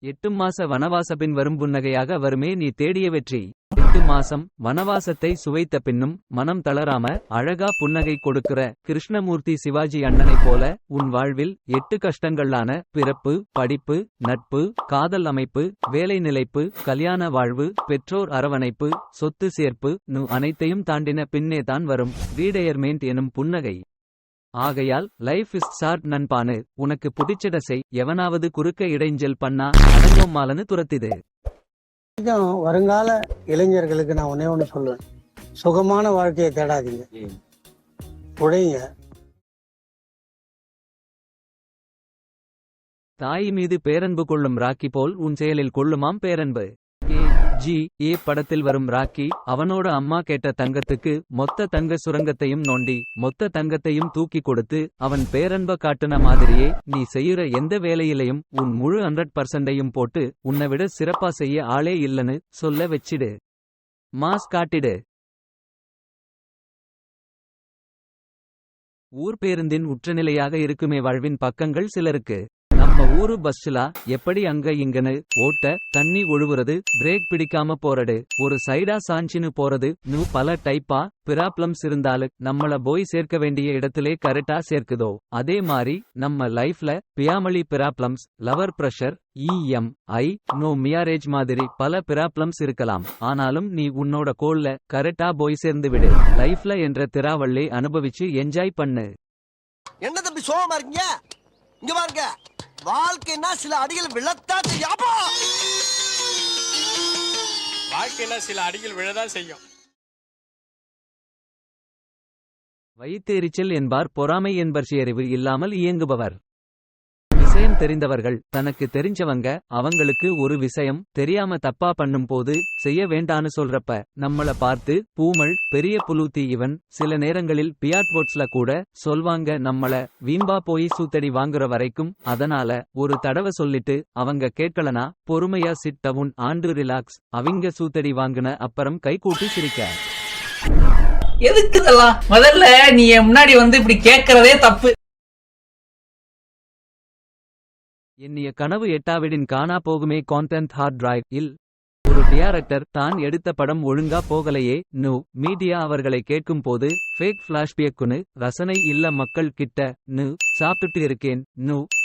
8 மாச வனவாசப்பின் வரும் புன்னகையாக வருமே நீ தேடிய வெற்றி. 8 மாசம் வனவாசத்தை சுவைத்த பின்னும் மனம் தளராம அழகா புன்னகை கொடுக்கிற கிருஷ்ணமூர்த்தி சிவாஜி அண்ணனைப் போல உன் வாழ்வில் 8 கஷ்டங்களான பிறப்பு, படிப்பு, நட்பு, காதல் அமைப்பு, வேலை நிலைப்பு, கல்யாண வாழ்வு, பெற்றோர் அரவணைப்பு, சொத்து சேர்ப்பு அனைத்தையும் தாண்டின பின்னேதான் வரும் ரீடயர்மெண்ட் எனும் புன்னகை. ஆகையால் லைஃப் இஸ் ஷார்ட் நண்பானு, உனக்கு புடிச்சட செய். எவனாவது குறுக்க இடைஞ்சல் பண்ணா அடங்கோமாலன்னு துரத்திது. வருங்கால இளைஞர்களுக்கு நான் ஒன்னே ஒண்ணு சொல்லுவேன், சுகமான வாழ்க்கையை தேடாதீங்க, உழைங்க. தாய் மீது பேரன்பு கொள்ளும் ராக்கி போல் உன் செயலில் கொள்ளுமாம் பேரன்பு. ஏ படத்தில் வரும் ராக்கி அவனோட அம்மா கேட்ட தங்கத்துக்கு மொத்த தங்க சுரங்கத்தையும் நோண்டி மொத்த தங்கத்தையும் தூக்கி கொடுத்து அவன் பேரன்ப காட்டுன மாதிரியே நீ செய்யுற எந்த வேலையிலையும் உன் முழு 100%யும் போட்டு உன்னை விட சிறப்பா செய்ய ஆளே இல்லன்னு சொல்ல வச்சிடு. மாஸ் காட்டிடு. ஊர் பேருந்தின் உற்றநிலையாக இருக்குமே வாழ்வின் பக்கங்கள் சிலருக்கு. நம்ம ஊரு பஸ்ல எப்படி அங்க இங்கன்னு ஓட்ட, தண்ணி ஒழுவுறது, பிரேக் பிடிக்காம போறது, ஒரு சைடா சாஞ்சின்னு போறது பல டைப்பா பிராப்ளம்ஸ் இருந்தாலு நம்மள போய் சேர்க்க வேண்டிய இடத்திலே கரெக்டா சேர்க்குதோ அதே மாதிரி நம்ம லைஃப்ல family problems, lover pressure, EMI, no marriage மாதிரி பல பிராப்ளம்ஸ் இருக்கலாம். ஆனாலும் நீ உன்னோட கோல்ல கரெக்டா போய் சேர்ந்து விடு. லைஃப்ல என்ற திராவள்ளை அனுபவிச்சு என்ஜாய் பண்ணு. என்ன தம்பி சோகமா இருக்கீங்க? இங்க பாருங்க, வாழ்க்கைனா சில அடிகள் விழத்தான் செய்யும். வாழ்க்கைனா சில அடிகள் விழதான் செய்யும். வயிற்றெரிச்சல் என்பார் பொறாமை என்பர் அறிவு இல்லாமல் இயங்குபவர். விஷயம் தெரிந்தவர்கள் தனக்கு தெரிஞ்சவங்க அவங்களுக்கு ஒரு விஷயம் தெரியாம தப்பா பண்ணும் போது செய்ய வேண்டான்னு சொல்றப்ப நம்மள பார்த்து பூமல் பெரிய புலூத்தி இவன் சில நேரங்களில் பியாட்வோட்ஸ்ல கூட சொல்வாங்க நம்மள வீம்பா போய் சூத்தடி வாங்குற வரைக்கும். அதனால ஒரு தடவை சொல்லிட்டு அவங்க கேட்கலனா பொறுமையா சிட் டவுன் ஆண்டு ரிலாக்ஸ். அவங்க சூத்தடி வாங்குன அப்புறம் கை கூட்டி சிரிக்க. எதுக்கு இதெல்லாம்? முதல்ல நீ முன்னாடி இப்படி கேட்கறதே தப்பு. எண்ணிய கனவு எட்டாவிடின் காணா போகுமே கான்டென்ட் ஹார்ட் டிரைவ் இல். ஒரு டைரக்டர் தான் எடுத்த படம் ஒழுங்கா போகலையே மீடியா அவர்களை கேட்கும் போது ஃபேக் பிளாஷ்பேக்குன்னு ரசனை இல்ல மக்கள் கிட்ட சாப்பிட்டுட்டு இருக்கேன்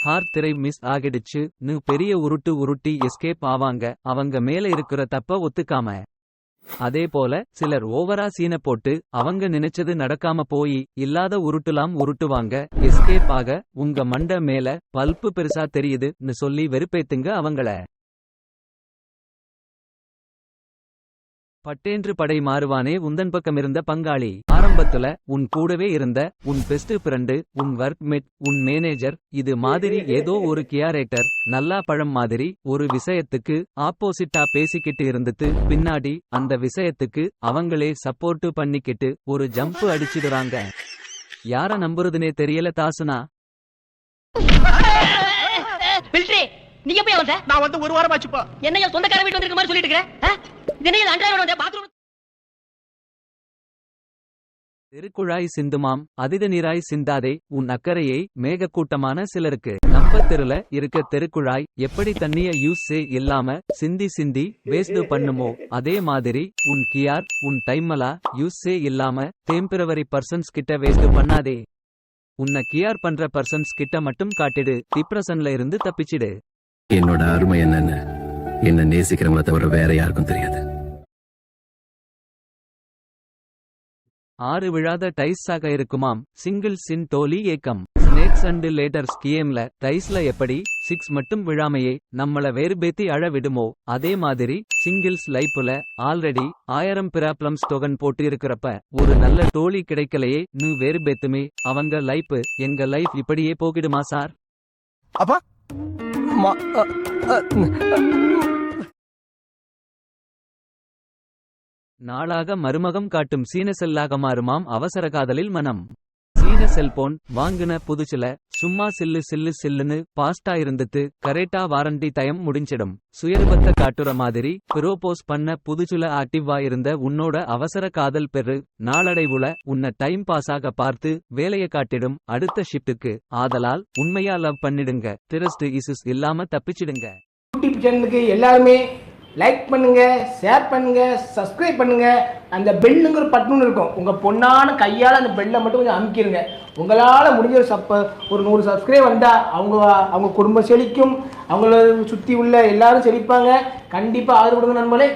ஹார்ட் திரை மிஸ் ஆகிடுச்சு பெரிய உருட்டி எஸ்கேப் ஆவாங்க அவங்க மேல இருக்கிற தப்ப ஒத்துக்காம. அதே போல சிலர் ஓவரா சீன போட்டு அவங்க நினைச்சது நடக்காம போய் இல்லாத உருட்டுவாங்க. எஸ்கேப் ஆக உங்க மண்ட மேல பல்பு பெருசா தெரியுதுன்னு சொல்லி வெறுப்பேத்துங்க அவங்கள. பட்டேன்று படை மாறுவானே உந்தன் பக்கமிருந்த பங்காளி. ஆரம்பத்துல உன் கூடவே இருந்த உன் பெஸ்ட் ஃப்ரெண்டு, உன் ஒர்க்மேட், உன் மேனேஜர் இது மாதிரி ஏதோ ஒரு கேரக்டர் நல்லா பழம் மாதிரி ஒரு விஷயத்துக்கு ஆப்போசிட்டா பேசிக்கிட்டு இருந்துட்டு பின்னாடி அந்த விஷயத்துக்கு அவங்களே சப்போர்ட் பண்ணிக்கிட்டு ஒரு ஜம்ப் அடிச்சிடுறாங்க. யார நம்புறதுனே தெரியல தாசுனா. நீங்க போய் வந்த? நான் ஒரு வாரம் ஆச்சுப்பா. என்னையா சொந்தக்கார வீட்டு வந்திருக்க மாதிரி சொல்லிட்டு இருக்கற? இதனைய அன்றாட வந்த பாத்ரூம். தெருக்குழாய் சிந்துமாம் அதிக நீராய் சிந்தாதே உன் அக்கறையை மேகக்கூட்டமான சிலருக்கு. நம்ம தெருல இருக்க தெருக்குழாய் எப்படி தண்ணிய யூஸ் இல்லாம சிந்தி வேஸ்ட் பண்ணுமோ அதே மாதிரி உன் கியார் உன் டைமலா யூஸ் இல்லாம டெம்பரவரி பர்சன்ஸ் கிட்ட வேஸ்ட் பண்ணாதே. உன்னை கியார் பண்ற பர்சன்ஸ் கிட்ட மட்டும் காட்டிடு. டிப்ரஷன்ல இருந்து தப்பிச்சிடு. என்னோட அருமை என்னன்னு என்ன நேசிக்கிறவங்கள தவிர வேற யாருக்கும் தெரியாது. 6 விழாத டைஸாக இருக்குமாம் சிங்கிள்ஸ் இன் டோலி ஏக்கம். ஸ்னேக்ஸ் அண்ட் லேடர்ஸ் கேம்ல டைஸ்ல எப்படி 6 மட்டும் விழாமையே நம்மள வேறுபேத்தி அழ விடுமோ அதே மாதிரி சிங்கிள்ஸ் லைஃப்ல ஆல்ரெடி 1000 பிராப்ளம்ஸ் தொகன் போட்டு இருக்கிறப்ப ஒரு நல்ல டோலி கிடைக்கலையே வேறுபேத்துமே அவங்க லைஃப். எங்க லைஃப் இப்படியே போகிடுமா சார்? அப்பா நாளாக மருமகம் காட்டும் சீன செல்லாக மாறுமாம் அவசர காதலில் மனம். சீன செல்போன் வாங்குன புதுசுல சும்மா சில்லுன்னு பாஸ்டா இருந்துட்டு கரெக்டா வாரண்டி டைம் முடிஞ்சிடும். சுயரூபத்தை காட்டுற மாதிரி ப்ரோபோஸ் பண்ண புதுசுல ஆக்டிவா இருந்த உன்னோட அவசர காதல் பெரு நாளடைவுல உன்னை டைம் பாஸாக பார்த்து வேலைய காட்டிடும் அடுத்த ஷிப்டுக்கு. ஆதலால் உண்மையா லவ் பண்ணிடுங்க. திரஸ்ட் இசுஸ் இல்லாம தப்பிச்சிடுங்க. யூடியூப் சேனலுக்கு எல்லாருமே லைக் பண்ணுங்க, ஷேர் பண்ணுங்க, சப்ஸ்கிரைப் பண்ணுங்க. அந்த பெல்லுங்கிற பட்டன் இருக்கும், உங்க பொண்ணான கையால் அந்த பெல்லை மட்டும் கொஞ்சம் அமுக்கிடுங்க. உங்களால் முடிஞ்ச ஒரு 100 சப்ஸ்கிரைப் வந்தால் அவங்க குடும்பம் செழிக்கும், அவங்கள சுற்றி உள்ள எல்லாரும் செழிப்பாங்க. கண்டிப்பாக ஆதரவு கொடுங்க நண்பர்களே.